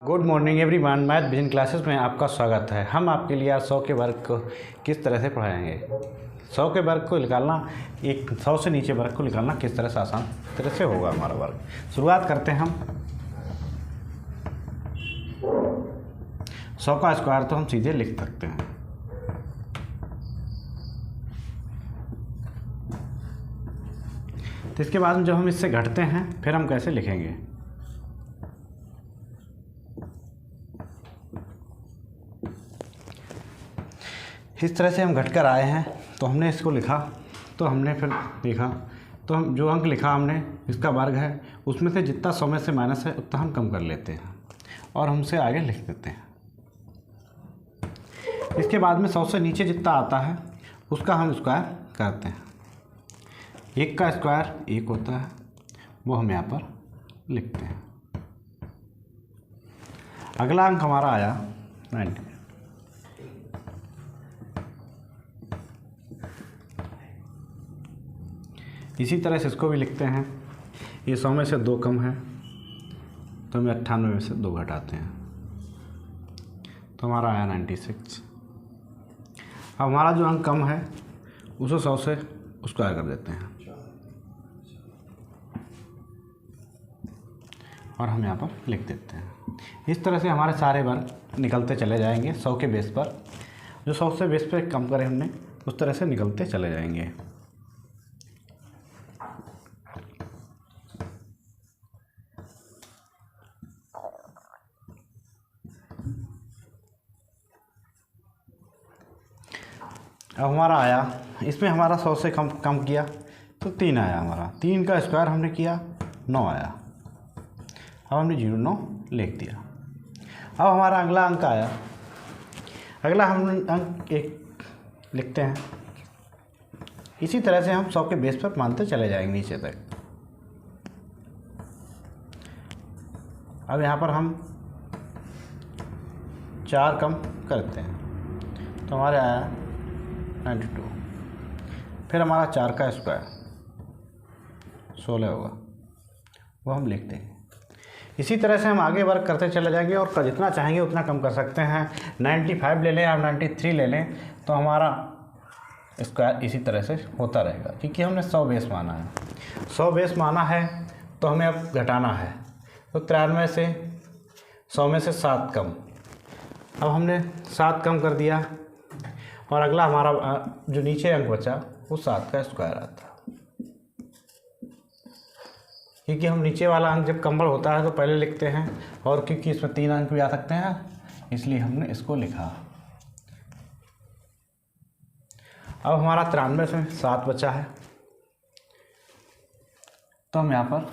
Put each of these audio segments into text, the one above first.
Good morning everyone, math vision classes में आपका स्वागत है। हम आपके लिए आज 100 के वर्ग को किस तरह से पढ़ाएंगे। 100 के वर्ग को निकालना, एक 100 से नीचे वर्ग को निकालना किस तरह से आसान तरह से होगा हमारा वर्ग। शुरुआत करते हैं हम। 100 का स्क्वायर तो हम सीधे लिख सकते हैं। तो इसके बाद जब हम इससे घटते हैं फिर हम कैसे लिखेंगे। इस तरह से हम घट कर आए हैं तो हमने इसको लिखा, तो हमने फिर देखा तो हम जो अंक लिखा हमने इसका वर्ग है, उसमें से जितना 100 में से माइनस है उतना हम कम कर लेते हैं और हमसे आगे लिख देते हैं। इसके बाद में 100 से नीचे जितना आता है उसका हम स्क्वायर करते हैं। 1 का स्क्वायर 1 होता है, वो हम यहाँ पर लिखते हैं। अगला अंक हमारा आया 90। इसी तरह से इसको भी लिखते हैं। ये 100 में से 2 कम है तो हम 98 में से 2 घटाते हैं, तो हमारा आया 96। अब हमारा जो अंक कम है उसे 100 से स्क्वायर कर देते हैं और हम यहाँ पर लिख देते हैं। इस तरह से हमारे सारे वर्ग निकलते चले जाएंगे 100 के बेस पर। जो 100 से बेस पर कम करे हमने उस तरह से निकलते चले जाएंगे। अब हमारा आया, इसमें हमारा 100 से कम किया तो 3 आया हमारा। 3 का स्क्वायर हमने किया 9 आया। अब हमने 09 लिख दिया। अब हमारा अगला अंक आया। अगला हम अंक 1 लिखते हैं। इसी तरह से हम 100 के बेस पर मानते चले जाएंगे नीचे तक। अब यहाँ पर हम 4 कम करते हैं तो हमारे आया 92। फिर हमारा 4 का स्क्वायर 16 होगा, वो हम लिखते हैं। इसी तरह से हम आगे वर्क करते चले जाएंगे और जितना चाहेंगे उतना कम कर सकते हैं। 95 ले लें या 93 ले लें तो हमारा स्क्वायर इसी तरह से होता रहेगा, क्योंकि हमने 100 बेस माना है। 100 बेस माना है तो हमें अब घटाना है। तो 93 से 100 में से 7 कम। अब हमने 7 कम कर दिया और अगला हमारा जो नीचे अंक बचा वो 7 का स्क्वायर आता है। क्योंकि हम नीचे वाला अंक जब कम होता है तो पहले लिखते हैं, और क्योंकि इसमें 3 अंक भी आ सकते हैं इसलिए हमने इसको लिखा। अब हमारा 93 से 7 बचा है तो हम यहाँ पर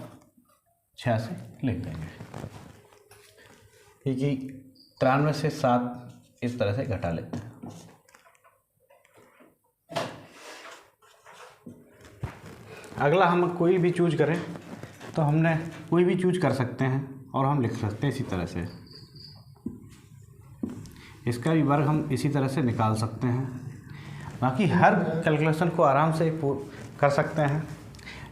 86 लिख देंगे, क्योंकि 93 से 7 इस तरह से घटा लेते हैं। अगला हम कोई भी चूज करें तो हमने कोई भी चूज कर सकते हैं और हम लिख सकते हैं इसी तरह से। इसका भी वर्ग हम इसी तरह से निकाल सकते हैं। बाकी हर कैलकुलेशन को आराम से कर सकते हैं।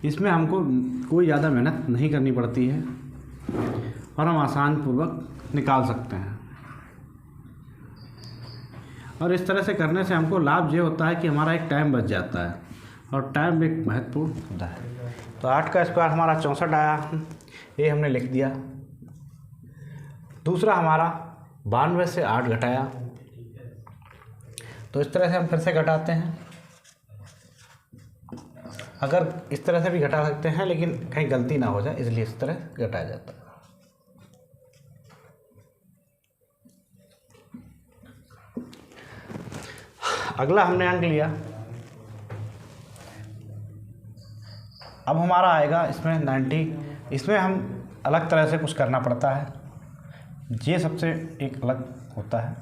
इसमें हमको कोई ज़्यादा मेहनत नहीं करनी पड़ती है और हम आसान पूर्वक निकाल सकते हैं। और इस तरह से करने से हमको लाभ ये होता है कि हमारा एक टाइम बच जाता है, और टाइम एक महत्वपूर्ण होता है। तो 8 का स्क्वायर हमारा 64 आया, ये हमने लिख दिया। दूसरा हमारा 92 से 8 घटाया, तो इस तरह से हम फिर से घटाते हैं। अगर इस तरह से भी घटा सकते हैं लेकिन कहीं गलती ना हो जाए इसलिए इस तरह घटाया जाता है। अगला हमने अंक लिया। अब हमारा आएगा इसमें 90। इसमें हम अलग तरह से कुछ करना पड़ता है, ये सबसे एक अलग होता है,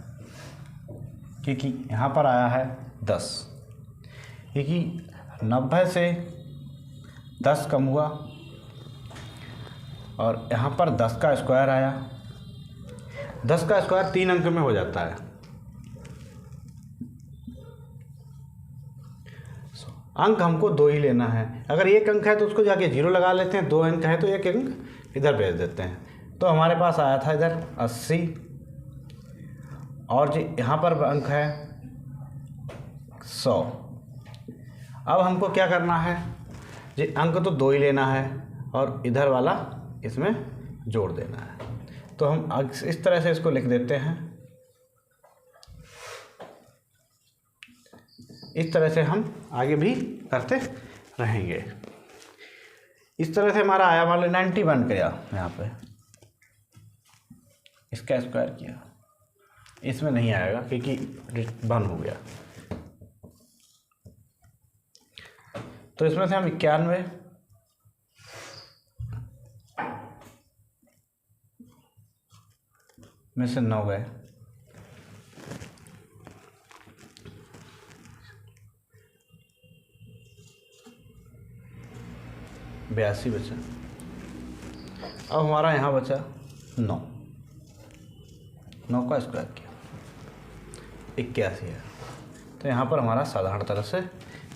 क्योंकि यहाँ पर आया है 10। क्योंकि 90 से 10 कम हुआ और यहाँ पर 10 का स्क्वायर आया। 10 का स्क्वायर 3 अंक में हो जाता है। अंक हमको 2 ही लेना है। अगर 1 अंक है तो उसको जाके 0 लगा लेते हैं, 2 अंक है तो 1 अंक इधर भेज देते हैं। तो हमारे पास आया था इधर 80 और जी यहाँ पर अंक है 100। अब हमको क्या करना है जी, अंक तो 2 ही लेना है और इधर वाला इसमें जोड़ देना है। तो हम इस तरह से इसको लिख देते हैं। इस तरह से हम आगे भी करते रहेंगे। इस तरह से हमारा आया मान लो 91 गया, यहाँ पे इसका स्क्वायर किया, इसमें नहीं आएगा क्योंकि बंद हो गया। तो इसमें से हम 91 में से 9 गए, बयासी बचा। अब हमारा यहाँ बचा 9 का स्क्वायर किया 81 है। तो यहाँ पर हमारा साधारण तरह से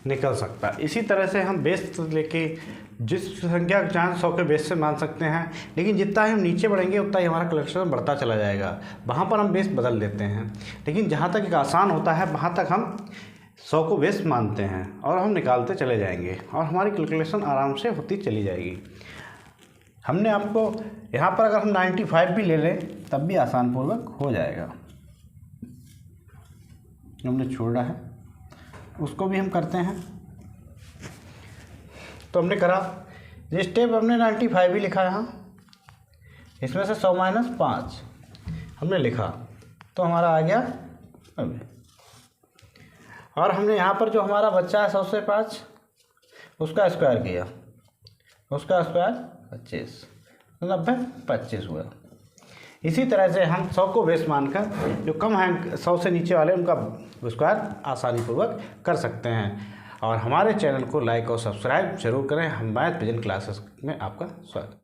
निकल सकता है। इसी तरह से हम बेस लेके जिस संख्या को चाहें 100 के बेस से मान सकते हैं, लेकिन जितना ही हम नीचे बढ़ेंगे उतना ही हमारा कलेक्शन बढ़ता चला जाएगा। वहाँ पर हम बेस बदल देते हैं, लेकिन जहाँ तक एक आसान होता है वहाँ तक हम 100 को बेस मानते हैं और हम निकालते चले जाएंगे और हमारी कैलकुलेशन आराम से होती चली जाएगी। हमने आपको यहाँ पर अगर हम 95 भी ले लें तब भी आसान पूर्वक हो जाएगा। हमने छोड़ा है उसको भी हम करते हैं। तो हमने करा, ये स्टेप हमने 95 ही लिखा यहाँ, इसमें से 100 माइनस 5 हमने लिखा तो हमारा आ गया अभी। और हमने यहाँ पर जो हमारा बच्चा है 100 से 5 उसका स्क्वायर किया, उसका स्क्वायर 25, 90 25 हुआ। इसी तरह से हम 100 को बेस मानकर जो कम है 100 से नीचे वाले उनका स्क्वायर आसानी पूर्वक कर सकते हैं। और हमारे चैनल को लाइक और सब्सक्राइब जरूर करें। हम मैथ विजन क्लासेस में आपका स्वागत।